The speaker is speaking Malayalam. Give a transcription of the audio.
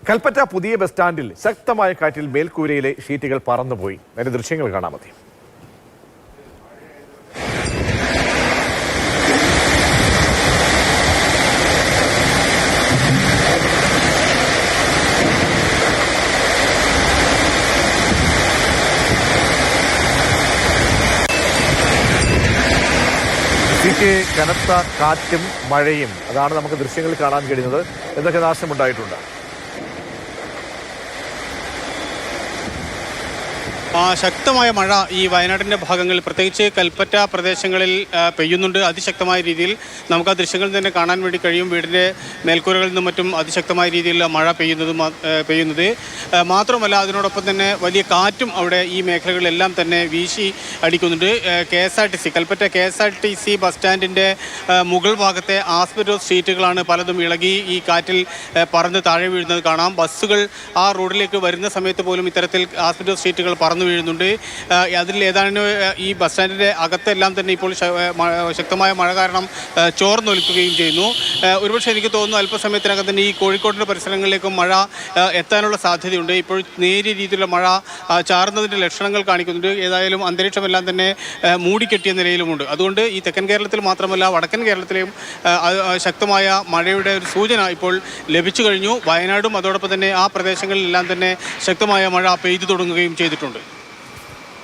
കൽപ്പറ്റ പുതിയ ബസ് സ്റ്റാൻഡിൽ ശക്തമായ കാറ്റിൽ മേൽക്കൂരയിലെ ഷീറ്റുകൾ പറന്നുപോയി. അതിന്റെ ദൃശ്യങ്ങൾ കാണാൻ മതി. കനത്ത കാറ്റും മഴയും അതാണ് നമുക്ക് ദൃശ്യങ്ങളിൽ കാണാൻ കഴിയുന്നത്. എന്തൊക്കെ നാശമുണ്ടായിട്ടുണ്ട്? ശക്തമായ മഴ ഈ വയനാടിൻ്റെ ഭാഗങ്ങളിൽ പ്രത്യേകിച്ച് കൽപ്പറ്റ പ്രദേശങ്ങളിൽ പെയ്യുന്നുണ്ട്. അതിശക്തമായ രീതിയിൽ നമുക്ക് ആ ദൃശ്യങ്ങളിൽ തന്നെ കാണാൻ വേണ്ടി കഴിയും. വീടിൻ്റെ മേൽക്കൂരകളിൽ നിന്നും മറ്റും അതിശക്തമായ രീതിയിൽ മഴ പെയ്യുന്നത് മാത്രമല്ല, അതിനോടൊപ്പം തന്നെ വലിയ കാറ്റും അവിടെ ഈ മേഖലകളിലെല്ലാം തന്നെ വീശി അടിക്കുന്നുണ്ട്. KSRTC കൽപ്പറ്റ KSRTC ബസ് സ്റ്റാൻഡിൻ്റെ മുകൾ ഭാഗത്തെ ആസ്പെറ്റോസ് ഷീറ്റുകളാണ് പലതും ഇളകി ഈ കാറ്റിൽ പറന്ന് താഴെ വീഴുന്നത് കാണാം. ബസ്സുകൾ ആ റോഡിലേക്ക് വരുന്ന സമയത്ത് പോലും ഇത്തരത്തിൽ ആസ്പെറ്റോസ് ഷീറ്റുകൾ പറന്ന് വീഴുന്നുണ്ട്. അതിൽ ഏതാണ്ട് ഈ ബസ് സ്റ്റാൻഡിൻ്റെ അകത്തെല്ലാം തന്നെ ഇപ്പോൾ ശക്തമായ മഴ കാരണം ചോർന്നൊലിക്കുകയും ചെയ്യുന്നു. ഒരുപക്ഷെ എനിക്ക് തോന്നുന്നു അല്പസമയത്തിനകം തന്നെ ഈ കോഴിക്കോടിൻ്റെ പരിസരങ്ങളിലേക്കും മഴ എത്താനുള്ള സാധ്യതയുണ്ട്. ഇപ്പോൾ നേരിയ രീതിയിലുള്ള മഴ ചാറുന്നതിൻ്റെ ലക്ഷണങ്ങൾ കാണിക്കുന്നുണ്ട്. ഏതായാലും അന്തരീക്ഷമെല്ലാം തന്നെ മൂടിക്കെട്ടിയ നിലയിലുമുണ്ട്. അതുകൊണ്ട് ഈ തെക്കൻ കേരളത്തിൽ മാത്രമല്ല വടക്കൻ കേരളത്തിലെയും ശക്തമായ മഴയുടെ ഒരു സൂചന ഇപ്പോൾ ലഭിച്ചു കഴിഞ്ഞു. വയനാടും അതോടൊപ്പം തന്നെ ആ പ്രദേശങ്ങളിലെല്ലാം തന്നെ ശക്തമായ മഴ പെയ്തു തുടങ്ങുകയും ചെയ്തിട്ടുണ്ട്.